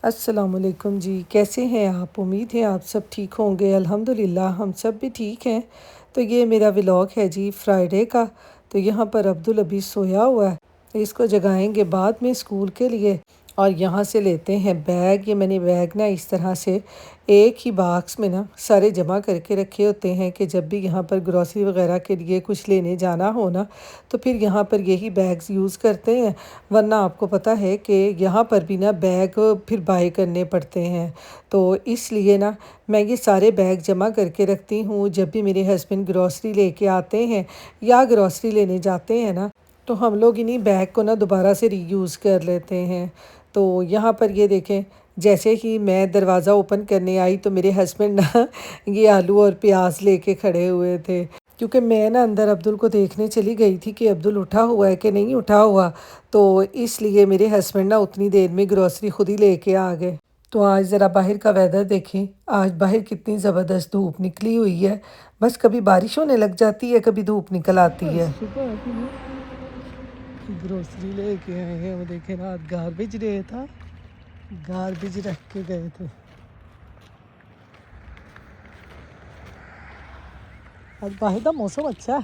अस्सलामुअलैकुम जी, कैसे हैं आप? उम्मीद है आप सब ठीक होंगे। अल्हम्दुलिल्लाह हम सब भी ठीक हैं। तो ये मेरा व्लॉग है जी फ्राइडे का। तो यहाँ पर अब्दुल अभी सोया हुआ है, तो इसको जगाएंगे बाद में स्कूल के लिए। और यहाँ से लेते हैं बैग। ये मैंने बैग ना इस तरह से एक ही बॉक्स में ना सारे जमा करके रखे होते हैं कि जब भी यहाँ पर ग्रॉसरी वगैरह के लिए कुछ लेने जाना हो ना, तो फिर यहाँ पर यही बैग्स यूज़ करते हैं। वरना आपको पता है कि यहाँ पर भी ना बैग फिर बाय करने पड़ते हैं। तो इसलिए ना मैं ये सारे बैग जमा करके रखती हूँ। जब भी मेरे हस्बैंड ग्रॉसरी लेके आते हैं या ग्रॉसरी लेने जाते हैं ना, तो हम लोग इन्हीं बैग को ना दोबारा से रीयूज़ कर लेते हैं। तो यहाँ पर ये देखें, जैसे ही मैं दरवाज़ा ओपन करने आई तो मेरे हस्बैंड ना ये आलू और प्याज लेके खड़े हुए थे, क्योंकि मैं ना अंदर अब्दुल को देखने चली गई थी कि अब्दुल उठा हुआ है कि नहीं उठा हुआ। तो इसलिए मेरे हस्बैंड ना उतनी देर में ग्रॉसरी खुद ही लेके आ गए। तो आज ज़रा बाहर का वेदर देखें, आज बाहर कितनी ज़बरदस्त धूप निकली हुई है। बस कभी बारिश होने लग जाती है, कभी धूप निकल आती है। ग्रोसरी लेके आए हैं, वो देखे ना गार्बेज डे था, गार्बेज रख के गए थे। आज बाहर का मौसम अच्छा है।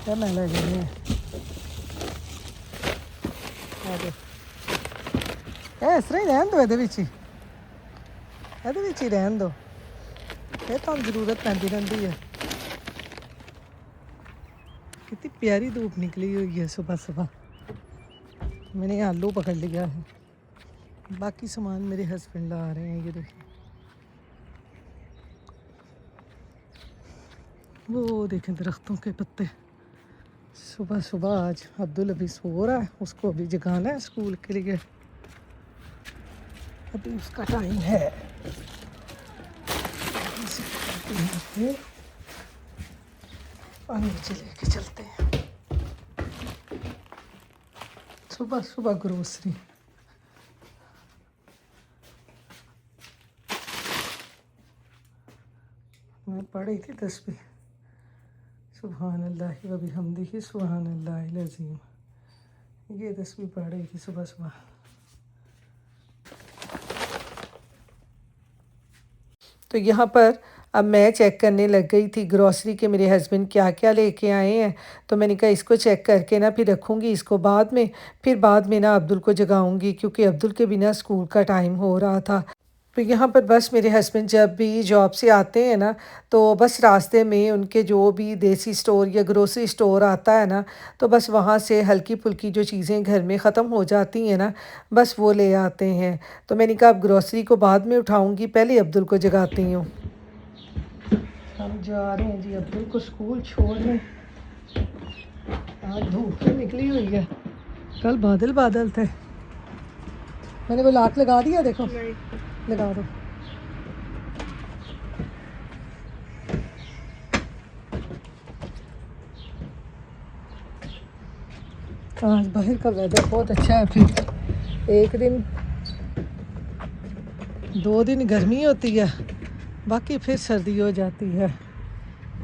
क्या मैं लगे हैं इस तरह ही रहन दो, ही रहन दो, ये तो जरूरत पैंती रहती है। कितनी प्यारी धूप निकली हुई है सुबह सुबह। मैंने आलू पकड़ लिया है, बाकी सामान मेरे हस्बैंड ला रहे हैं। ये देखिए, वो देखें दरख्तों के पत्ते। सुबह सुबह आज अब्दुल अभी सो रहा है, उसको अभी जगाना है स्कूल के लिए, अभी उसका टाइम है। और नीचे लेके चलते हैं। सुबह सुबह ग्रोसरी। मैं पढ़ रही थी तस्बीह, सुभान अल्लाह व बिहम्दिही सुभान अल्लाहिल अज़ीम। ये तस्बीह पढ़ रही थी सुबह सुबह। तो यहाँ पर अब मैं चेक करने लग गई थी ग्रॉसरी के मेरे हस्बैंड क्या क्या लेके आए हैं। तो मैंने कहा इसको चेक करके ना फिर रखूँगी इसको बाद में, फिर बाद में ना अब्दुल को जगाऊँगी, क्योंकि अब्दुल के बिना स्कूल का टाइम हो रहा था। तो यहाँ पर बस मेरे हस्बैंड जब भी जॉब से आते हैं ना, तो बस रास्ते में उनके जो भी देसी स्टोर या ग्रोसरी स्टोर आता है ना, तो बस वहाँ से हल्की फुल्की जो चीज़ें घर में ख़त्म हो जाती हैं ना, बस वो ले आते हैं। तो मैंने कहा अब ग्रोसरी को बाद में उठाऊँगी, पहले अब्दुल को जगाती हूँ। हम जा रहे हैं जी अब्दुल को स्कूल छोड़ने। आज धूप तो निकली हुई है, कल बादल बादल थे। मैंने वो लाक लगा दिया, देखो लगा दो। आज बाहर का वेदर बहुत अच्छा है। फिर एक दिन 2 दिन गर्मी होती है, बाकी फिर सर्दी हो जाती है।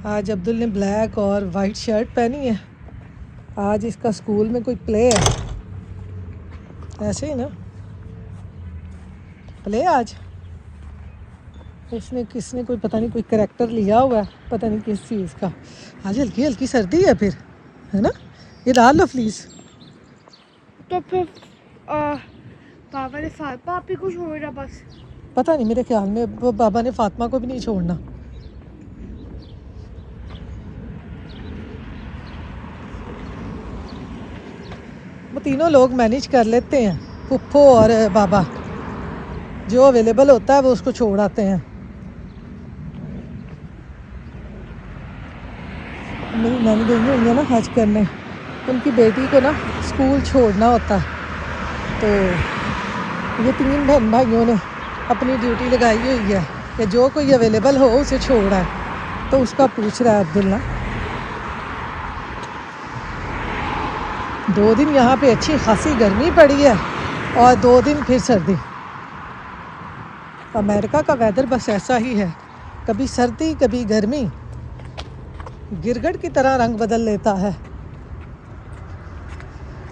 आज अब्दुल ने ब्लैक और वाइट शर्ट पहनी है। आज इसका स्कूल में कोई प्ले है, ऐसे ही ना प्ले आज। इसने किसने कोई पता नहीं कोई करैक्टर लिया हुआ है, पता नहीं किस चीज़ का। आज हल्की हल्की सर्दी है फिर, है ना। ये डाल लो प्लीज़। तो फिर पापा ने फातिमा आपी को छोड़ा बस। पता नहीं, मेरे ख्याल में वो बाबा ने फातिमा को भी नहीं छोड़ना। वो तीनों लोग मैनेज कर लेते हैं, पुप्पो और बाबा। जो अवेलेबल होता है वो उसको छोड़ आते हैं। मेरी नानी गई हुई है ना हज करने, उनकी बेटी को ना स्कूल छोड़ना होता है। तो ये 3 बहन भाइयों ने अपनी ड्यूटी लगाई हुई है कि जो कोई अवेलेबल हो उसे छोड़ा है। तो उसका पूछ रहा है अब्दुल ना। 2 दिन यहाँ पे अच्छी खासी गर्मी पड़ी है और 2 दिन फिर सर्दी। अमेरिका का वेदर बस ऐसा ही है, कभी सर्दी कभी गर्मी, गिरगट की तरह रंग बदल लेता है।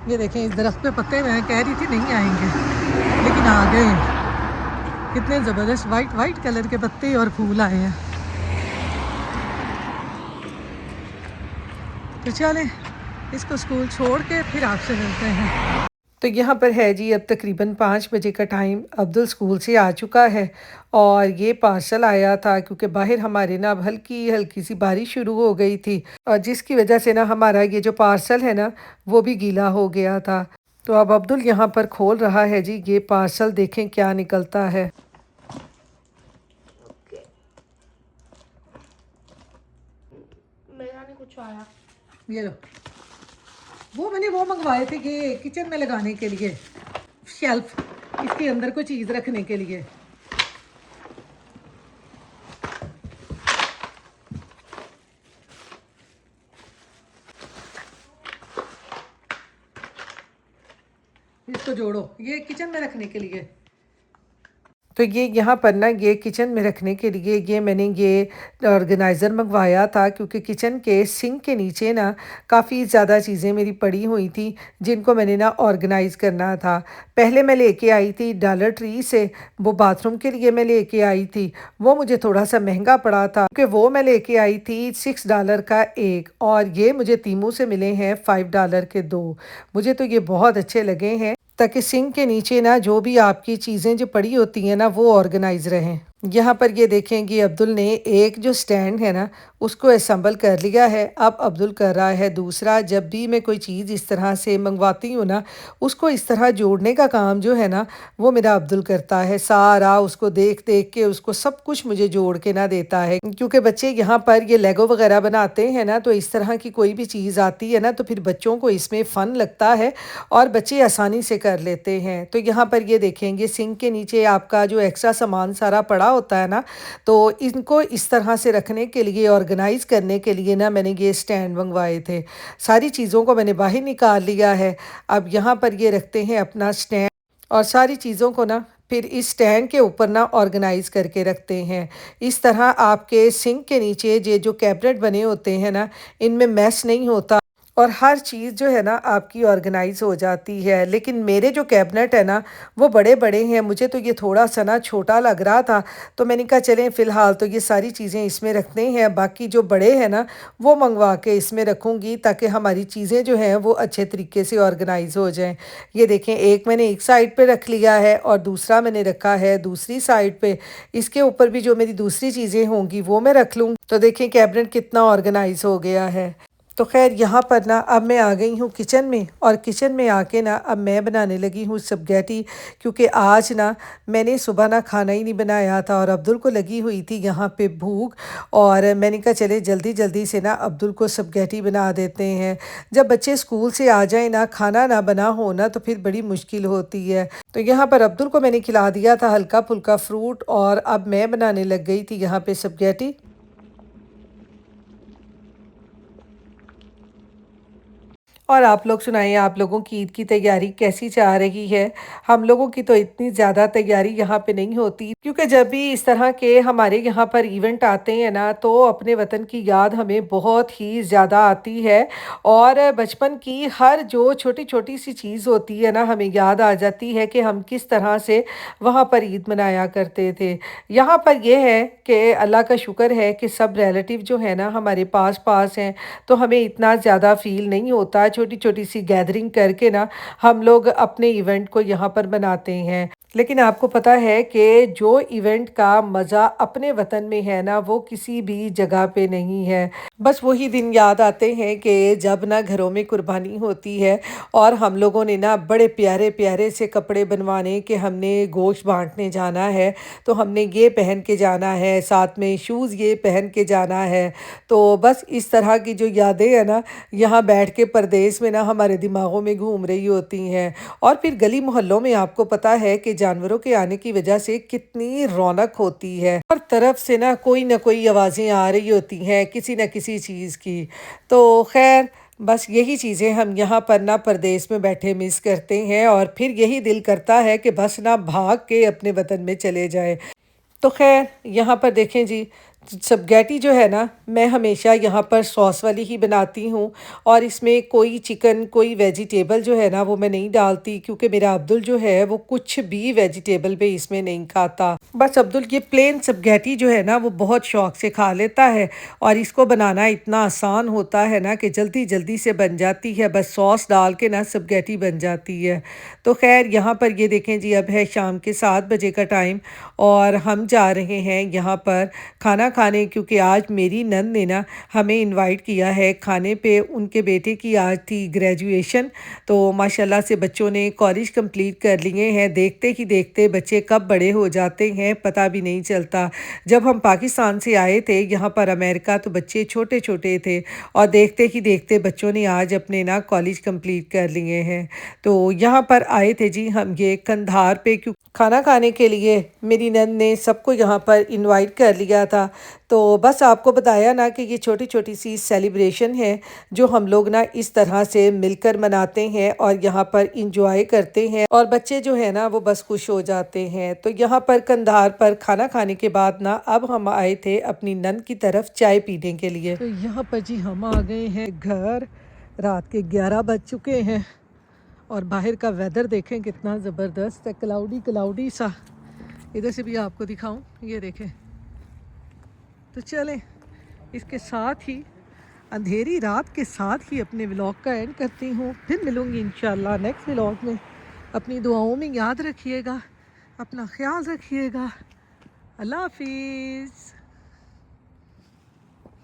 ये देखें इस दरख्त पे पत्ते मैं कह रही थी नहीं आएंगे, लेकिन आ गए। कितने ज़बरदस्त वाइट वाइट कलर के पत्ते और फूल आए हैं। तो चलें इसको स्कूल छोड़ के फिर आपसे मिलते हैं। तो यहाँ पर है जी, अब तकरीबन 5 बजे का टाइम, अब्दुल स्कूल से आ चुका है और ये पार्सल आया था क्योंकि बाहर हमारे ना अब हल्की हल्की सी बारिश शुरू हो गई थी और जिसकी वजह से ना हमारा ये जो पार्सल है ना वो भी गीला हो गया था। तो अब अब्दुल यहाँ पर खोल रहा है जी ये पार्सल, देखें क्या निकलता है। ओके, मेरा नहीं कुछ आया। ये लो, वो मैंने वो मंगवाए थे ये किचन में लगाने के लिए, शेल्फ, इसके अंदर कोई चीज़ रखने के लिए। इसको जोड़ो, ये किचन में रखने के लिए। तो ये यहाँ पर ना ये किचन में रखने के लिए ये मैंने ये ऑर्गेनाइज़र मंगवाया था क्योंकि किचन के सिंक के नीचे ना काफ़ी ज़्यादा चीज़ें मेरी पड़ी हुई थी जिनको मैंने ना ऑर्गेनाइज़ करना था। पहले मैं लेके आई थी डॉलर ट्री से, वो बाथरूम के लिए मैं लेके आई थी, वो मुझे थोड़ा सा महंगा पड़ा था क्योंकि वो मैं लेके आई थी $6 का एक, और ये मुझे तीमू से मिले हैं $5 के 2। मुझे तो ये बहुत अच्छे लगे हैं ताकि सिंक के नीचे ना जो भी आपकी चीज़ें जो पड़ी होती हैं ना वो ऑर्गेनाइज रहें। यहाँ पर ये देखें कि अब्दुल ने एक जो स्टैंड है ना उसको असम्बल कर लिया है। अब अब्दुल कर रहा है दूसरा। जब भी मैं कोई चीज़ इस तरह से मंगवाती हूँ ना उसको इस तरह जोड़ने का काम जो है ना वो मेरा अब्दुल करता है। सारा उसको देख देख के उसको सब कुछ मुझे जोड़ के ना देता है क्योंकि बच्चे यहाँ पर ये लेगो वगैरह बनाते हैं ना, तो इस तरह की कोई भी चीज़ आती है ना तो फिर बच्चों को इसमें फ़न लगता है और बच्चे आसानी से कर लेते हैं। तो यहाँ पर ये देखेंगे सिंक के नीचे आपका जो एक्स्ट्रा सामान सारा पड़ा होता है ना, तो इनको इस तरह से रखने के लिए ऑर्गेनाइज करने के लिए ना मैंने ये स्टैंड मंगवाए थे। सारी चीज़ों को मैंने बाहर निकाल लिया है। अब यहाँ पर ये रखते हैं अपना स्टैंड और सारी चीज़ों को ना फिर इस स्टैंड के ऊपर ना ऑर्गेनाइज करके रखते हैं। इस तरह आपके सिंक के नीचे ये जो कैबिनेट बने होते हैं ना इनमें मैस नहीं होता और हर चीज़ जो है ना आपकी ऑर्गेनाइज हो जाती है। लेकिन मेरे जो कैबिनेट है ना वो बड़े बड़े हैं, मुझे तो ये थोड़ा सा ना छोटा लग रहा था, तो मैंने कहा चलें फ़िलहाल तो ये सारी चीज़ें इसमें रखते हैं, बाकी जो बड़े हैं ना वो मंगवा के इसमें रखूँगी ताकि हमारी चीज़ें जो हैं वो अच्छे तरीके से ऑर्गेनाइज हो जाएँ। ये देखें, एक मैंने एक साइड पर रख लिया है और दूसरा मैंने रखा है दूसरी साइड पर। इसके ऊपर भी जो मेरी दूसरी चीज़ें होंगी वो मैं रख लूँगी। तो देखें कैबिनेट कितना ऑर्गेनाइज हो गया है। तो खैर यहाँ पर ना अब मैं आ गई हूँ किचन में और किचन में आके ना अब मैं बनाने लगी हूँ स्पगेटी, क्योंकि आज ना मैंने सुबह ना खाना ही नहीं बनाया था और अब्दुल को लगी हुई थी यहाँ पे भूख, और मैंने कहा चले जल्दी जल्दी से ना अब्दुल को स्पगेटी बना देते हैं। जब बच्चे स्कूल से आ जाए ना खाना ना बना हो ना तो फिर बड़ी मुश्किल होती है। तो यहाँ पर अब्दुल को मैंने खिला दिया था हल्का फुल्का फ्रूट और अब मैं बनाने लग गई थी यहाँ पे स्पगेटी। और आप लोग सुनाइए, आप लोगों की ईद की तैयारी कैसी जा रही है? हम लोगों की तो इतनी ज़्यादा तैयारी यहाँ पे नहीं होती क्योंकि जब भी इस तरह के हमारे यहाँ पर इवेंट आते हैं ना तो अपने वतन की याद हमें बहुत ही ज़्यादा आती है और बचपन की हर जो छोटी छोटी सी चीज़ होती है ना हमें याद आ जाती है कि हम किस तरह से वहाँ पर ईद मनाया करते थे। यहाँ पर यह है कि अल्लाह का शुक्र है कि सब रिलेटिव जो है ना हमारे पास पास हैं, तो हमें इतना ज़्यादा फ़ील नहीं होता। छोटी छोटी सी गैदरिंग करके ना हम लोग अपने इवेंट को यहाँ पर मनाते हैं। लेकिन आपको पता है कि जो इवेंट का मज़ा अपने वतन में है ना वो किसी भी जगह पे नहीं है। बस वही दिन याद आते हैं कि जब ना घरों में कुर्बानी होती है और हम लोगों ने ना बड़े प्यारे प्यारे से कपड़े बनवाने कि हमने गोश्त बांटने जाना है, तो हमने ये पहन के जाना है, साथ में शूज़ ये पहन के जाना है। तो बस इस तरह की जो यादें हैं ना यहाँ बैठ के परदेश में ना हमारे दिमागों में घूम रही होती हैं। और फिर गली मोहल्लों में आपको पता है कि जानवरों के आने की वजह से कितनी रौनक होती है, हर तरफ से ना कोई आवाज़ें आ रही होती हैं किसी न किसी चीज़ की। तो खैर बस यही चीज़ें हम यहाँ पर ना परदेश में बैठे मिस करते हैं और फिर यही दिल करता है कि बस ना भाग के अपने वतन में चले जाए। तो खैर यहाँ पर देखें जी, स्पगैटी जो है ना, मैं हमेशा यहाँ पर सॉस वाली ही बनाती हूँ और इसमें कोई चिकन, कोई वेजिटेबल जो है ना वो मैं नहीं डालती, क्योंकि मेरा अब्दुल जो है वो कुछ भी वेजिटेबल भी इसमें नहीं खाता। बस अब्दुल ये प्लेन स्पगैटी जो है ना वो बहुत शौक से खा लेता है और इसको बनाना इतना आसान होता है ना कि जल्दी जल्दी से बन जाती है, बस सॉस डाल के ना स्पगैटी बन जाती है। तो खैर यहाँ पर ये देखें जी, अब है शाम के 7 बजे का टाइम और हम जा रहे हैं यहाँ पर खाना खाने, क्योंकि आज मेरी नंद ने ना हमें इनवाइट किया है खाने पे। उनके बेटे की आज थी ग्रेजुएशन, तो माशाल्लाह से बच्चों ने कॉलेज कंप्लीट कर लिए हैं। देखते ही देखते बच्चे कब बड़े हो जाते हैं पता भी नहीं चलता। जब हम पाकिस्तान से आए थे यहाँ पर अमेरिका, तो बच्चे छोटे छोटे थे और देखते ही देखते बच्चों ने आज अपने ना कॉलेज कंप्लीट कर लिए हैं। तो यहाँ पर आए थे जी हम ये कंधार पे, क्यों खाना खाने के लिए मेरी नंद ने सबको यहाँ पर इनवाइट कर लिया था। तो बस आपको बताया ना कि ये छोटी छोटी सी सेलिब्रेशन है जो हम लोग ना इस तरह से मिलकर मनाते हैं और यहाँ पर इंजॉय करते हैं और बच्चे जो है ना वो बस खुश हो जाते हैं। तो यहाँ पर कंधार पर खाना खाने के बाद ना अब हम आए थे अपनी नंद की तरफ चाय पीने के लिए। तो यहाँ पर जी हम आ गए हैं घर, रात के 11 बज चुके हैं और बाहर का वेदर देखें कितना ज़बरदस्त है, क्लाउडी क्लाउडी सा। इधर से भी आपको दिखाऊं, ये देखें। तो चलें इसके साथ ही, अंधेरी रात के साथ ही अपने व्लॉग का एंड करती हूँ। फिर मिलूँगी इंशाल्लाह नेक्स्ट व्लॉग में। अपनी दुआओं में याद रखिएगा, अपना ख्याल रखिएगा। अल्लाह हाफिज़।